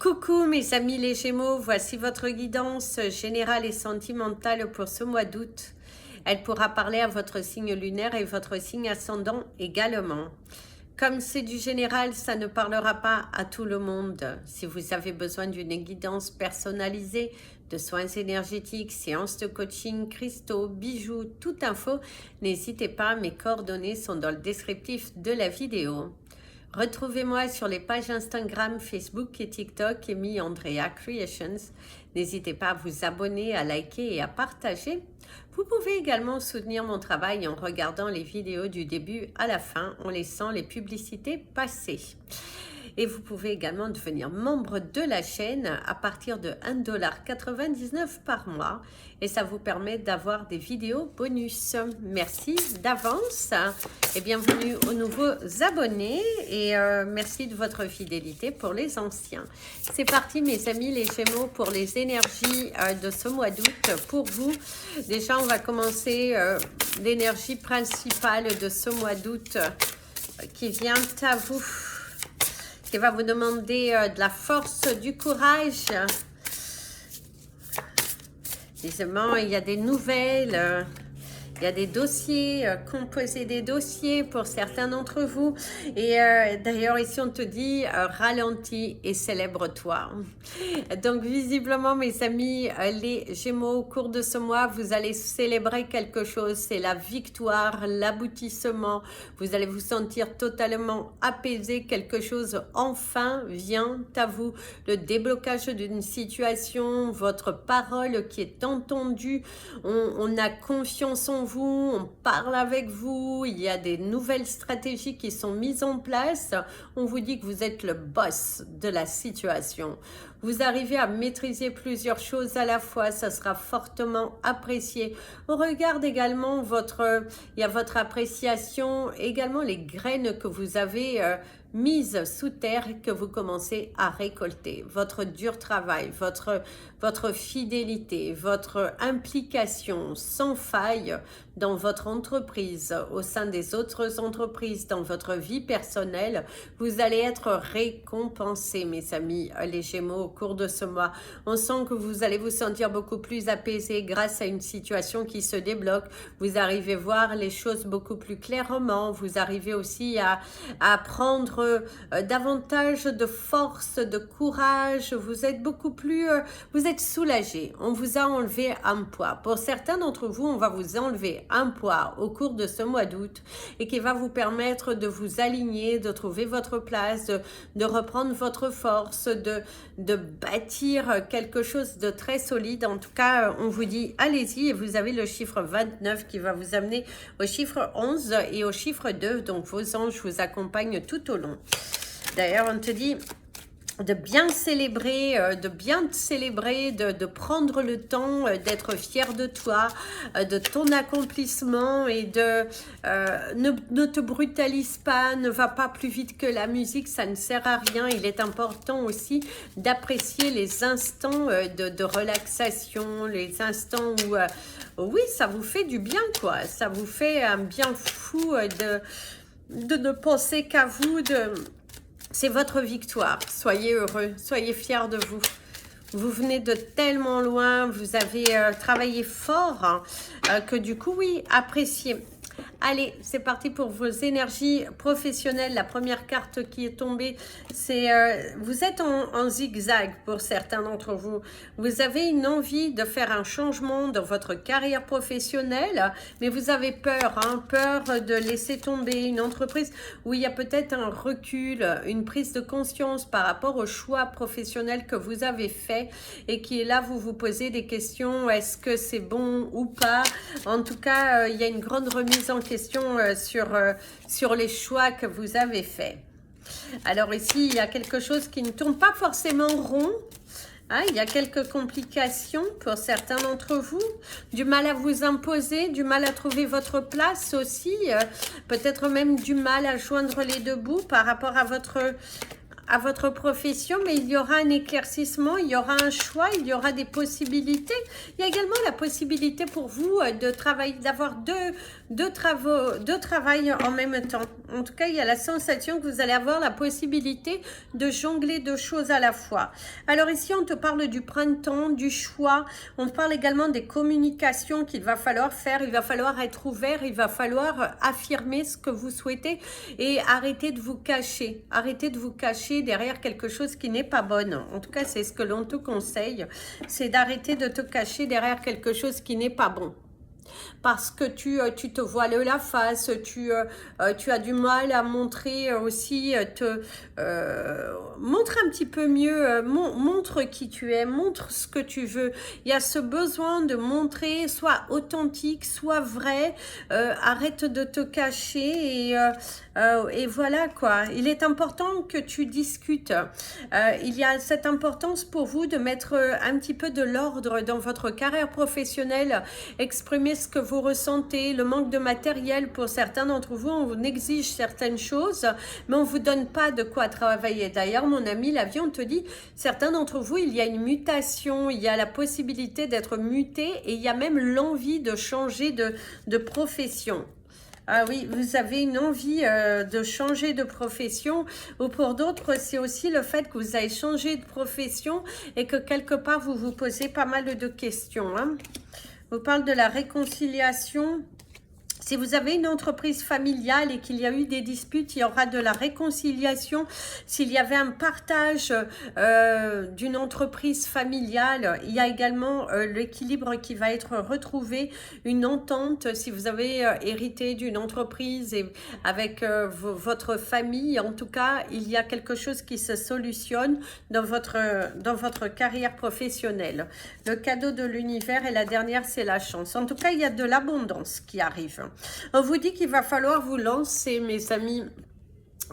Coucou mes amis les Gémeaux, voici votre guidance générale et sentimentale pour ce mois d'août. Elle pourra parler à votre signe lunaire et votre signe ascendant également. Comme c'est du général, ça ne parlera pas à tout le monde. Si vous avez besoin d'une guidance personnalisée, de soins énergétiques, séances de coaching, cristaux, bijoux, toute info, n'hésitez pas, mes coordonnées sont dans le descriptif de la vidéo. Retrouvez-moi sur les pages Instagram, Facebook et TikTok, Amy Andrea Creations. N'hésitez pas à vous abonner, à liker et à partager. Vous pouvez également soutenir mon travail en regardant les vidéos du début à la fin, en laissant les publicités passer. Et vous pouvez également devenir membre de la chaîne à partir de 1,99 $ par mois. Et ça vous permet d'avoir des vidéos bonus. Merci d'avance et bienvenue aux nouveaux abonnés. Et merci de votre fidélité pour les anciens. C'est parti mes amis les Gémeaux pour les énergies de ce mois d'août pour vous. Déjà on va commencer l'énergie principale de ce mois d'août qui vient à vous. Qui va vous demander de la force, du courage. Évidemment, il y a des nouvelles, il y a des dossiers, composer des dossiers pour certains d'entre vous. Et d'ailleurs, ici, on te dit ralentis et célèbre-toi. Donc, visiblement, mes amis, les Gémeaux, au cours de ce mois, vous allez célébrer quelque chose. C'est la victoire, l'aboutissement. Vous allez vous sentir totalement apaisé. Quelque chose enfin vient à vous. Le déblocage d'une situation, votre parole qui est entendue. On a confiance en vous, on parle avec vous, il y a des nouvelles stratégies qui sont mises en place. On vous dit que vous êtes le boss de la situation. Vous arrivez à maîtriser plusieurs choses à la fois, ça sera fortement apprécié. On regarde également il y a votre appréciation, également les graines que vous avez mises sous terre que vous commencez à récolter. Votre dur travail, votre fidélité, votre implication sans faille dans votre entreprise, au sein des autres entreprises, dans votre vie personnelle, vous allez être récompensés, mes amis, les Gémeaux, au cours de ce mois. On sent que vous allez vous sentir beaucoup plus apaisé grâce à une situation qui se débloque. Vous arrivez à voir les choses beaucoup plus clairement. Vous arrivez aussi à prendre davantage de force, de courage. Vous êtes beaucoup plus... vous êtes soulagé. On vous a enlevé un poids. Pour certains d'entre vous, on va vous enlever un poids au cours de ce mois d'août et qui va vous permettre de vous aligner, de trouver votre place, de reprendre votre force, de bâtir quelque chose de très solide. En tout cas, on vous dit allez-y et vous avez le chiffre 29 qui va vous amener au chiffre 11 et au chiffre 2. Donc vos anges vous accompagnent tout au long. D'ailleurs, on te dit de bien célébrer, de prendre le temps d'être fier de toi, de ton accomplissement et ne te brutalise pas, ne va pas plus vite que la musique, ça ne sert à rien. Il est important aussi d'apprécier les instants de relaxation, les instants où, oui, ça vous fait du bien, quoi. Ça vous fait un bien fou de ne penser qu'à vous, c'est votre victoire. Soyez heureux, soyez fiers de vous. Vous venez de tellement loin, vous avez travaillé fort, que du coup, oui, appréciez. Allez, c'est parti pour vos énergies professionnelles. La première carte qui est tombée, c'est vous êtes en zigzag pour certains d'entre vous. Vous avez une envie de faire un changement dans votre carrière professionnelle, mais vous avez peur, peur de laisser tomber une entreprise où il y a peut-être un recul, une prise de conscience par rapport au choix professionnel que vous avez fait et qui est là, vous vous posez des questions, est-ce que c'est bon ou pas? En tout cas, il y a une grande remise en question sur les choix que vous avez faits. Alors ici, il y a quelque chose qui ne tourne pas forcément rond. Il y a quelques complications pour certains d'entre vous. Du mal à vous imposer, du mal à trouver votre place aussi. Peut-être même du mal à joindre les deux bouts par rapport à votre à votre profession, mais il y aura un éclaircissement, il y aura un choix, il y aura des possibilités. Il y a également la possibilité pour vous de travailler, d'avoir deux travail en même temps. En tout cas, il y a la sensation que vous allez avoir la possibilité de jongler deux choses à la fois. Alors ici, on te parle du printemps, du choix. On te parle également des communications qu'il va falloir faire. Il va falloir être ouvert, il va falloir affirmer ce que vous souhaitez et arrêter de vous cacher. Arrêtez de vous cacher derrière quelque chose qui n'est pas bonne. En tout cas, c'est ce que l'on te conseille. C'est d'arrêter de te cacher derrière quelque chose qui n'est pas bon. Parce que tu te voiles la face, tu as du mal à montrer aussi, montre un petit peu mieux, montre qui tu es, montre ce que tu veux. Il y a ce besoin de montrer, soit authentique, soit vrai, arrête de te cacher et voilà quoi. Il est important que tu discutes. Il y a cette importance pour vous de mettre un petit peu de l'ordre dans votre carrière professionnelle, exprimer ce que vous ressentez, le manque de matériel pour certains d'entre vous, on vous exige certaines choses, mais on ne vous donne pas de quoi travailler. D'ailleurs, mon ami, la vie, on te dit, certains d'entre vous, il y a une mutation, il y a la possibilité d'être muté et il y a même l'envie de changer de profession. Ah oui, vous avez une envie de changer de profession, ou pour d'autres, c'est aussi le fait que vous avez changé de profession et que quelque part, vous vous posez pas mal de questions. On parle de la réconciliation. Si vous avez une entreprise familiale et qu'il y a eu des disputes, il y aura de la réconciliation. S'il y avait un partage d'une entreprise familiale, il y a également l'équilibre qui va être retrouvé, une entente. Si vous avez hérité d'une entreprise et avec votre famille, en tout cas, il y a quelque chose qui se solutionne dans votre carrière professionnelle. Le cadeau de l'univers et la dernière, c'est la chance. En tout cas, il y a de l'abondance qui arrive. On vous dit qu'il va falloir vous lancer, mes amis,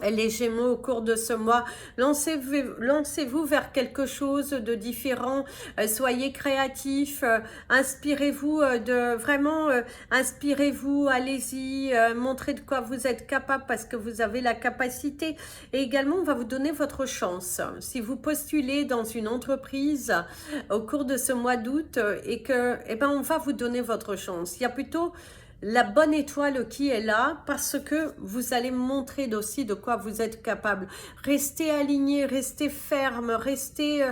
les Gémeaux, au cours de ce mois. Lancez-vous vers quelque chose de différent. Soyez créatifs. Inspirez-vous inspirez-vous. Allez-y. Montrez de quoi vous êtes capable parce que vous avez la capacité. Et également, on va vous donner votre chance. Si vous postulez dans une entreprise au cours de ce mois d'août et que, on va vous donner votre chance. Il y a plutôt la bonne étoile qui est là parce que vous allez montrer aussi de quoi vous êtes capable. Restez aligné, restez ferme, restez...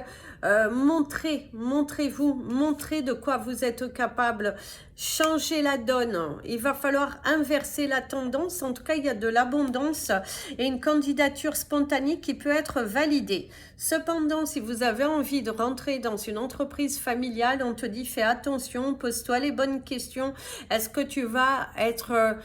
montrez-vous, montrez de quoi vous êtes capable, changez la donne, il va falloir inverser la tendance, en tout cas il y a de l'abondance et une candidature spontanée qui peut être validée. Cependant, si vous avez envie de rentrer dans une entreprise familiale, on te dit fais attention, pose-toi les bonnes questions, est-ce que tu vas être...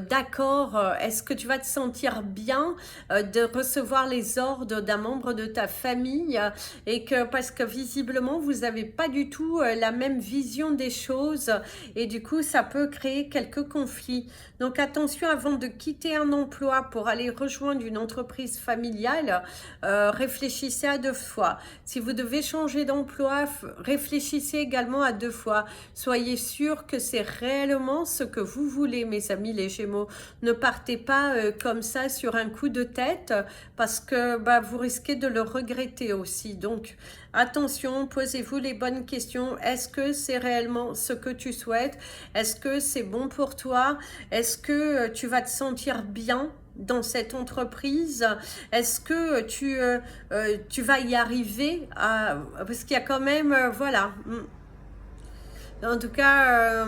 d'accord, est-ce que tu vas te sentir bien de recevoir les ordres d'un membre de ta famille et que parce que visiblement vous n'avez pas du tout la même vision des choses et du coup ça peut créer quelques conflits. Donc attention, avant de quitter un emploi pour aller rejoindre une entreprise familiale, réfléchissez à 2 fois. Si vous devez changer d'emploi, réfléchissez également à 2 fois. Soyez sûr que c'est réellement ce que vous voulez, mes amis les Gémeaux. Ne partez pas comme ça sur un coup de tête parce que vous risquez de le regretter aussi. Donc attention, posez-vous les bonnes questions. Est-ce que c'est réellement ce que tu souhaites? Est-ce que c'est bon pour toi? Est-ce que tu vas te sentir bien dans cette entreprise? Est-ce que tu vas y arriver parce qu'il y a quand même, voilà. En tout cas,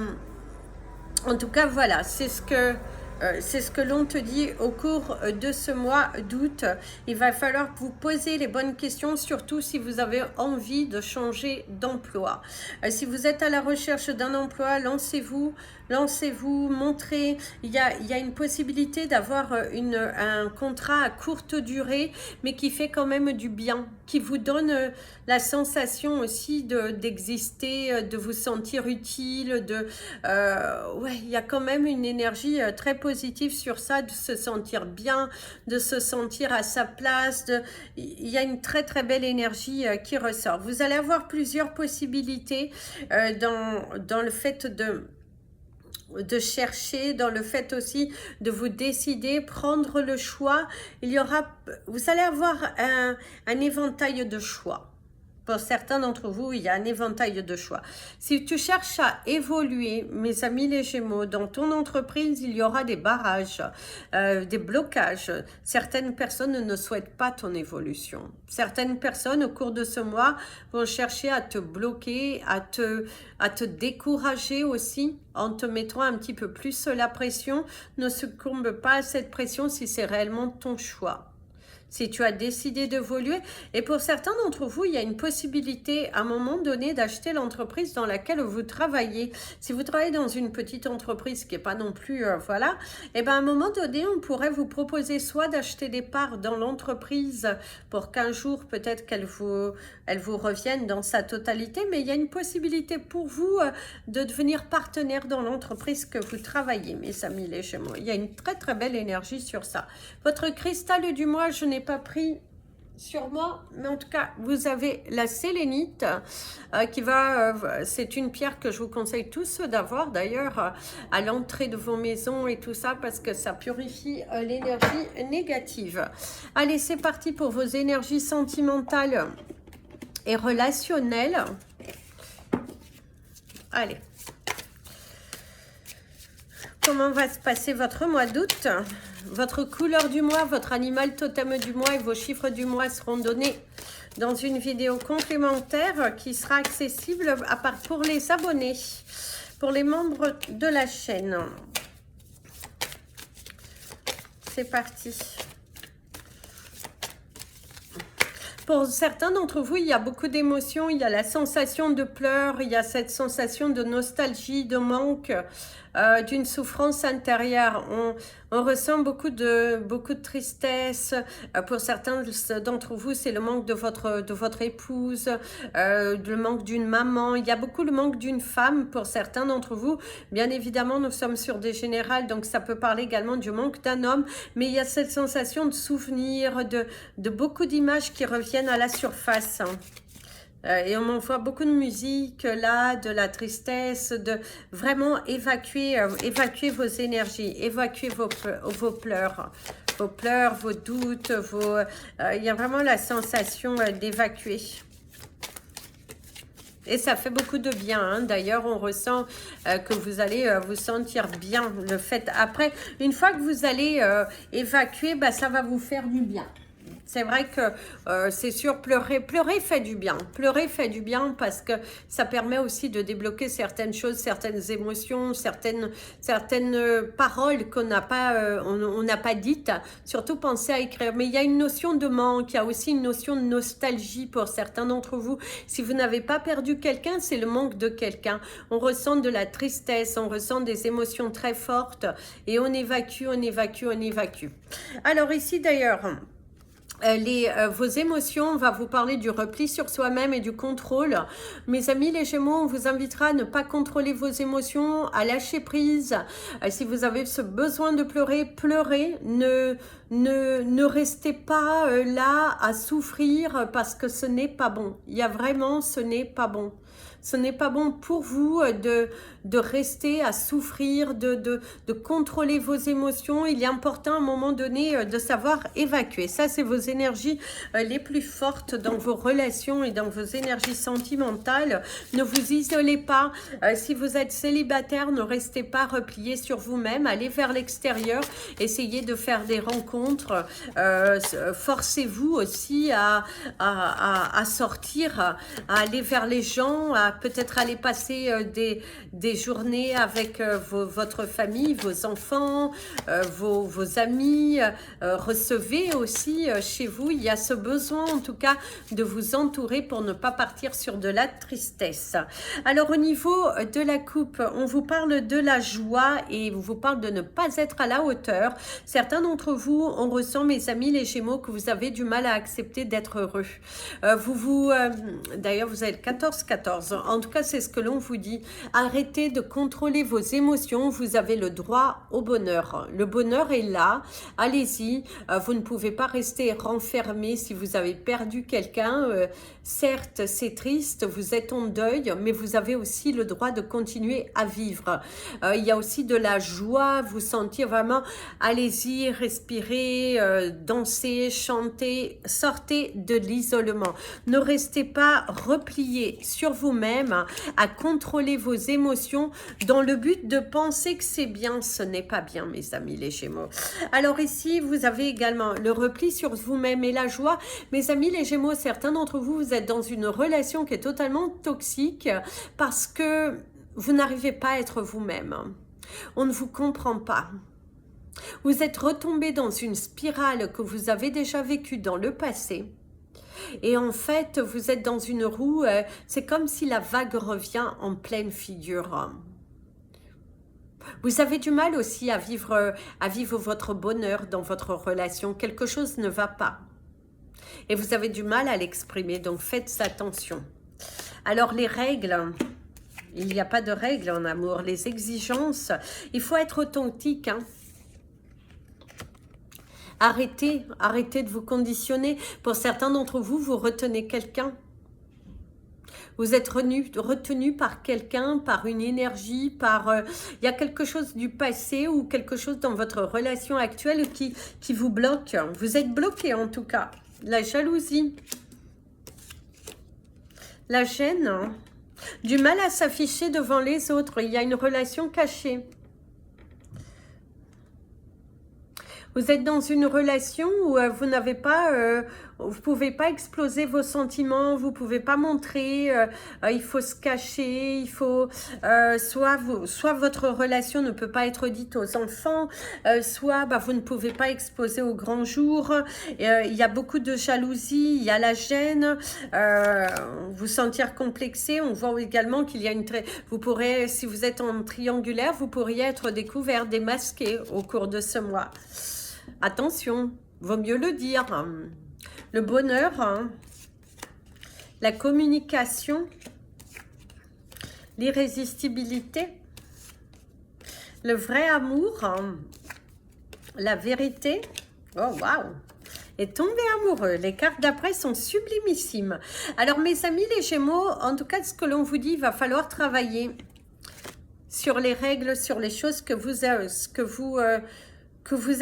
voilà, c'est ce que l'on te dit au cours de ce mois d'août. Il va falloir vous poser les bonnes questions, surtout si vous avez envie de changer d'emploi. Si vous êtes à la recherche d'un emploi, lancez-vous, montrez. Il y a une possibilité d'avoir un contrat à courte durée, mais qui fait quand même du bien, qui vous donne la sensation aussi d'exister, de vous sentir utile, il y a quand même une énergie très positive sur ça, de se sentir bien, de se sentir à sa place. Il y a une très très belle énergie qui ressort. Vous allez avoir plusieurs possibilités dans le fait de chercher, dans le fait aussi de vous décider, prendre le choix. Il y aura, vous allez avoir un éventail de choix. Pour certains d'entre vous, il y a un éventail de choix. Si tu cherches à évoluer, mes amis les Gémeaux, dans ton entreprise, il y aura des barrages, des blocages. Certaines personnes ne souhaitent pas ton évolution. Certaines personnes, au cours de ce mois, vont chercher à te bloquer, à te décourager aussi, en te mettant un petit peu plus la pression. Ne succombe pas à cette pression si c'est réellement ton choix. Si tu as décidé d'évoluer, et pour certains d'entre vous, il y a une possibilité à un moment donné d'acheter l'entreprise dans laquelle vous travaillez. Si vous travaillez dans une petite entreprise qui n'est pas non plus, voilà, et bien à un moment donné, on pourrait vous proposer soit d'acheter des parts dans l'entreprise pour qu'un jour, peut-être qu'elle vous revienne dans sa totalité, mais il y a une possibilité pour vous de devenir partenaire dans l'entreprise que vous travaillez, mes amis les Gémeaux. Il y a une très très belle énergie sur ça. Votre cristal du mois, je n'ai pas pris sur moi, mais en tout cas vous avez la sélénite qui va, c'est une pierre que je vous conseille tous d'avoir d'ailleurs à l'entrée de vos maisons et tout ça, parce que ça purifie l'énergie négative. Allez, c'est parti pour vos énergies sentimentales et relationnelles. Allez, comment va se passer votre mois d'août? Votre couleur du mois, votre animal totem du mois et vos chiffres du mois seront donnés dans une vidéo complémentaire qui sera accessible à part pour les abonnés, pour les membres de la chaîne. C'est parti. Pour certains d'entre vous, il y a beaucoup d'émotions, il y a la sensation de pleurs, il y a cette sensation de nostalgie, de manque, d'une souffrance intérieure. On ressent beaucoup de tristesse. Pour certains d'entre vous, c'est le manque de votre épouse, le manque d'une maman. Il y a beaucoup le manque d'une femme pour certains d'entre vous. Bien évidemment, nous sommes sur des générales, donc ça peut parler également du manque d'un homme. Mais il y a cette sensation de souvenir, de beaucoup d'images qui reviennent à la surface. Et on m'envoie beaucoup de musique là, de la tristesse, de vraiment évacuer vos énergies, évacuer vos pleurs, vos doutes, il y a vraiment la sensation d'évacuer. Et ça fait beaucoup de bien, hein. D'ailleurs, on ressent que vous allez vous sentir bien. Le fait, après, une fois que vous allez évacuer, bah, ça va vous faire du bien. C'est vrai que c'est sûr, pleurer fait du bien. Pleurer fait du bien parce que ça permet aussi de débloquer certaines choses, certaines émotions, certaines paroles qu'on n'a pas, on n'a pas dites. Surtout pensez à écrire. Mais il y a une notion de manque, il y a aussi une notion de nostalgie pour certains d'entre vous. Si vous n'avez pas perdu quelqu'un, c'est le manque de quelqu'un. On ressent de la tristesse, on ressent des émotions très fortes et on évacue, on évacue, on évacue. Alors ici d'ailleurs, vos émotions, on va vous parler du repli sur soi-même et du contrôle. Mes amis les Gémeaux, on vous invitera à ne pas contrôler vos émotions, à lâcher prise. Si vous avez ce besoin de pleurer, pleurez. Ne restez pas là à souffrir parce que ce n'est pas bon. Il y a vraiment, ce n'est pas bon. Ce n'est pas bon pour vous de rester à souffrir, de contrôler vos émotions. Il est important à un moment donné de savoir évacuer. Ça, c'est vos énergies les plus fortes dans vos relations et dans vos énergies sentimentales. Ne vous isolez pas. Si vous êtes célibataire, ne restez pas replié sur vous-même. Allez vers l'extérieur. Essayez de faire des rencontres. Forcez-vous aussi à sortir, à aller vers les gens, à peut-être aller passer des journées avec votre famille, vos enfants, vos amis. Recevez aussi chez vous, il y a ce besoin en tout cas de vous entourer pour ne pas partir sur de la tristesse. Alors au niveau de la coupe, on vous parle de la joie et on vous parle de ne pas être à la hauteur. Certains d'entre vous, on ressent, mes amis les Gémeaux, que vous avez du mal à accepter d'être heureux. D'ailleurs, vous avez le 14-14. En tout cas, c'est ce que l'on vous dit. Arrêtez de contrôler vos émotions. Vous avez le droit au bonheur. Le bonheur est là. Allez-y. Vous ne pouvez pas rester renfermer si vous avez perdu quelqu'un. Certes, c'est triste, vous êtes en deuil, mais vous avez aussi le droit de continuer à vivre. Il y a aussi de la joie, vous sentir vraiment, allez-y, respirez, dansez, chantez, sortez de l'isolement. Ne restez pas repliés sur vous-même, à contrôler vos émotions dans le but de penser que c'est bien. Ce n'est pas bien, mes amis les Gémeaux. Alors ici, vous avez également le repli sur vous-même et la joie. Mes amis les Gémeaux, certains d'entre vous, vous êtes dans une relation qui est totalement toxique parce que vous n'arrivez pas à être vous-même. On ne vous comprend pas. Vous êtes retombé dans une spirale que vous avez déjà vécue dans le passé. Et en fait, vous êtes dans une roue, c'est comme si la vague revient en pleine figure. Vous avez du mal aussi à vivre votre bonheur dans votre relation. Quelque chose ne va pas. Et vous avez du mal à l'exprimer, donc faites attention. Alors les règles, il n'y a pas de règles en amour. Les exigences, il faut être authentique, hein. Arrêtez de vous conditionner. Pour certains d'entre vous, vous retenez quelqu'un. Vous êtes retenu par quelqu'un, par une énergie, il y a quelque chose du passé ou quelque chose dans votre relation actuelle qui vous bloque. Vous êtes bloqué en tout cas. La jalousie, la gêne, du mal à s'afficher devant les autres. Il y a une relation cachée. Vous êtes dans une relation où vous n'avez pas, vous pouvez pas exploser vos sentiments, vous pouvez pas montrer, il faut se cacher, il faut, soit votre relation ne peut pas être dite aux enfants, soit vous ne pouvez pas exposer au grand jour. Il y a beaucoup de jalousie, il y a la gêne, vous sentir complexé. On voit également qu'il y a vous pourrez, si vous êtes en triangulaire, vous pourriez être découvert, démasqué au cours de ce mois. Attention, vaut mieux le dire. Le bonheur, hein, la communication, l'irrésistibilité, le vrai amour, hein, la vérité. Oh, waouh! Et tomber amoureux. Les cartes d'après sont sublimissimes. Alors, mes amis les Gémeaux, en tout cas, ce que l'on vous dit, il va falloir travailler sur les règles, sur les choses que vous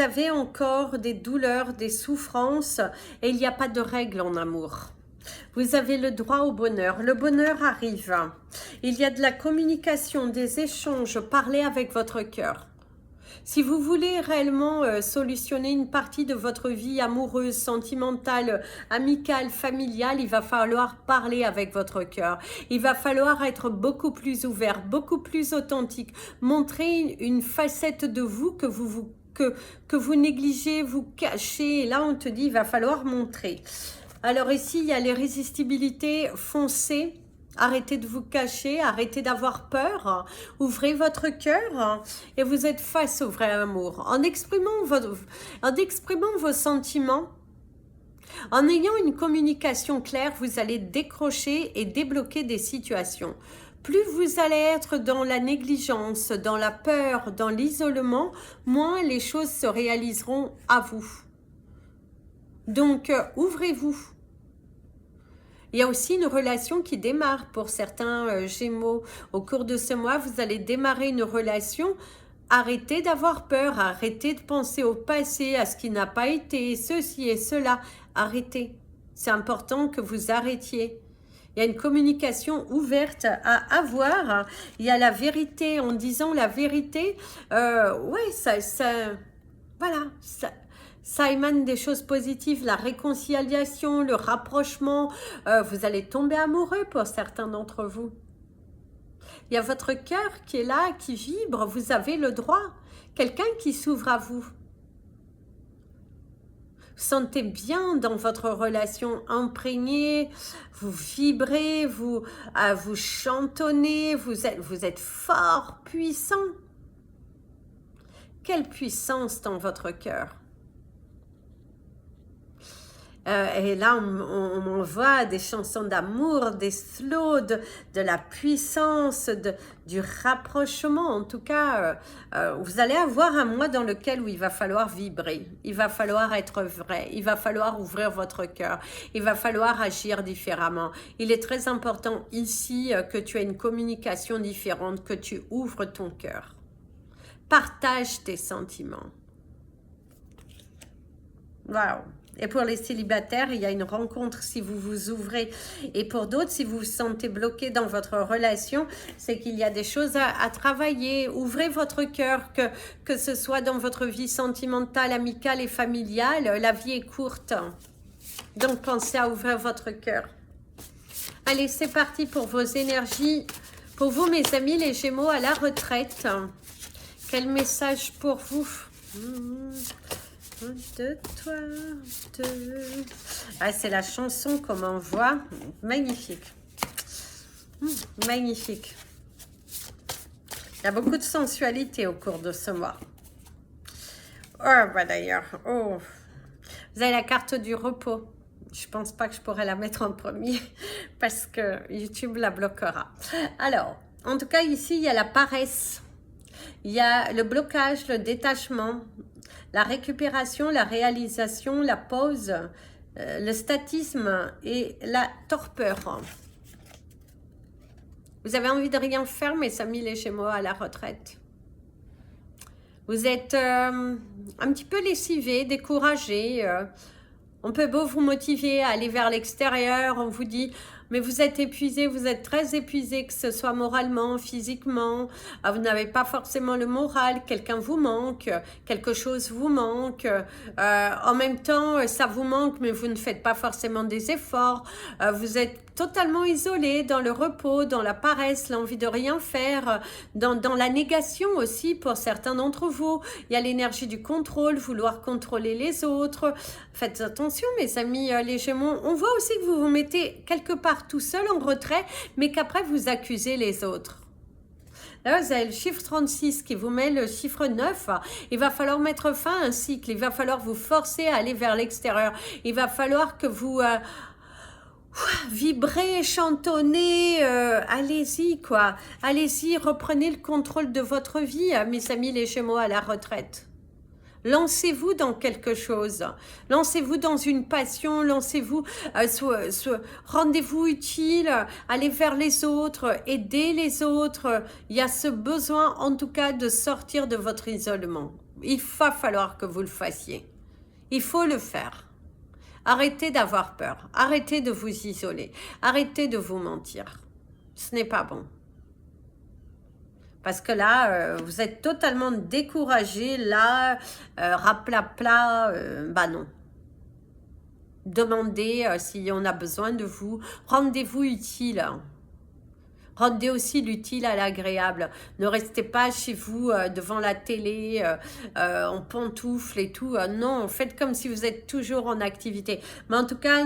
avez encore des douleurs, des souffrances, et il n'y a pas de règles en amour. Vous avez le droit au bonheur. Le bonheur arrive. Il y a de la communication, des échanges. Parlez avec votre cœur. Si vous voulez réellement solutionner une partie de votre vie amoureuse, sentimentale, amicale, familiale, il va falloir parler avec votre cœur. Il va falloir être beaucoup plus ouvert, beaucoup plus authentique. Montrer une facette de vous que vous négligez, vous cachez. Et là, on te dit, il va falloir montrer. Alors ici, il y a l'irrésistibilité. Foncez. Arrêtez de vous cacher, arrêtez d'avoir peur, ouvrez votre cœur et vous êtes face au vrai amour. En exprimant vos sentiments, en ayant une communication claire, vous allez décrocher et débloquer des situations. Plus vous allez être dans la négligence, dans la peur, dans l'isolement, moins les choses se réaliseront à vous. Donc, ouvrez-vous. Il y a aussi une relation qui démarre pour certains Gémeaux. Au cours de ce mois, vous allez démarrer une relation. Arrêtez d'avoir peur, arrêtez de penser au passé, à ce qui n'a pas été, ceci et cela. Arrêtez. C'est important que vous arrêtiez. Il y a une communication ouverte à avoir. Il y a la vérité. En disant la vérité, ça émane des choses positives, la réconciliation, le rapprochement. Vous allez tomber amoureux pour certains d'entre vous. Il y a votre cœur qui est là, qui vibre. Vous avez le droit. Quelqu'un qui s'ouvre à vous. Vous sentez bien dans votre relation imprégnée. Vous vibrez, vous chantonnez. Vous êtes fort, puissant. Quelle puissance dans votre cœur. Et là, on m'envoie des chansons d'amour, des slows, de la puissance, du rapprochement. En tout cas, vous allez avoir un mois dans lequel où il va falloir vibrer. Il va falloir être vrai. Il va falloir ouvrir votre cœur. Il va falloir agir différemment. Il est très important ici que tu aies une communication différente, que tu ouvres ton cœur. Partage tes sentiments. Waouh! Et pour les célibataires, il y a une rencontre si vous vous ouvrez. Et pour d'autres, si vous vous sentez bloqué dans votre relation, c'est qu'il y a des choses à travailler. Ouvrez votre cœur, que ce soit dans votre vie sentimentale, amicale et familiale. La vie est courte. Donc, pensez à ouvrir votre cœur. Allez, c'est parti pour vos énergies. Pour vous, mes amis, les Gémeaux à la retraite. Quel message pour vous? De toi, Ah, c'est la chanson qu'on m'envoie. Magnifique. Magnifique. Il y a beaucoup de sensualité au cours de ce mois. Oh, bah d'ailleurs. Oh. Vous avez la carte du repos. Je pense pas que je pourrais la mettre en premier parce que YouTube la bloquera. Alors, en tout cas, ici, il y a la paresse. Il y a le blocage, le détachement, la récupération, la réalisation, la pause, le statisme et la torpeur. Vous avez envie de rien faire, mes amis les Gémeaux à la retraite. Vous êtes un petit peu lessivés, découragés. On peut beau vous motiver à aller vers l'extérieur, on vous dit... Mais vous êtes épuisé, vous êtes très épuisé, que ce soit moralement, physiquement. Vous n'avez pas forcément le moral, quelqu'un vous manque, quelque chose vous manque. En même temps, ça vous manque, mais vous ne faites pas forcément des efforts. Vous êtes totalement isolé dans le repos, dans la paresse, l'envie de rien faire, dans la négation aussi pour certains d'entre vous. Il y a l'énergie du contrôle, vouloir contrôler les autres. Faites attention, mes amis les Gémeaux. On voit aussi que vous vous mettez quelque part tout seul en retrait, mais qu'après vous accusez les autres. Là, vous avez le chiffre 36 qui vous met le chiffre 9. Il va falloir mettre fin à un cycle. Il va falloir vous forcer à aller vers l'extérieur. Il va falloir que vous vibrez, chantonnez. Allez-y, quoi. Allez-y, reprenez le contrôle de votre vie, mes amis les Gémeaux à la retraite. Lancez-vous dans quelque chose, lancez-vous dans une passion, lancez-vous, rendez-vous utile, allez vers les autres, aidez les autres. Il y a ce besoin en tout cas de sortir de votre isolement. Il va falloir que vous le fassiez. Il faut le faire. Arrêtez d'avoir peur, arrêtez de vous isoler, arrêtez de vous mentir. Ce n'est pas bon. Parce que là, vous êtes totalement découragé, là, raplapla, bah non. Demandez si on a besoin de vous, rendez-vous utile. Rendez aussi l'utile à l'agréable. Ne restez pas chez vous devant la télé, en pantoufles et tout. Non, faites comme si vous êtes toujours en activité. Mais en tout cas,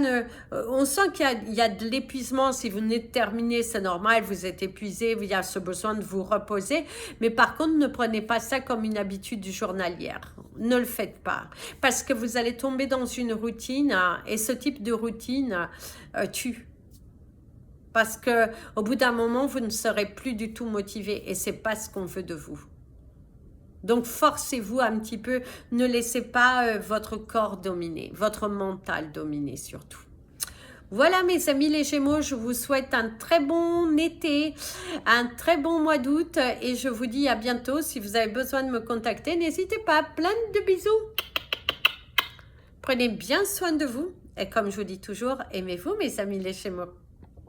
on sent qu'il y a de l'épuisement. Si vous venez de terminer, c'est normal, vous êtes épuisé, il y a ce besoin de vous reposer. Mais par contre, ne prenez pas ça comme une habitude journalière. Ne le faites pas. Parce que vous allez tomber dans une routine et ce type de routine tue. Parce qu'au bout d'un moment, vous ne serez plus du tout motivé et ce n'est pas ce qu'on veut de vous. Donc, forcez-vous un petit peu. Ne laissez pas votre corps dominer, votre mental dominer surtout. Voilà mes amis les Gémeaux, je vous souhaite un très bon été, un très bon mois d'août et je vous dis à bientôt. Si vous avez besoin de me contacter, n'hésitez pas. Plein de bisous. Prenez bien soin de vous et comme je vous dis toujours, aimez-vous mes amis les Gémeaux.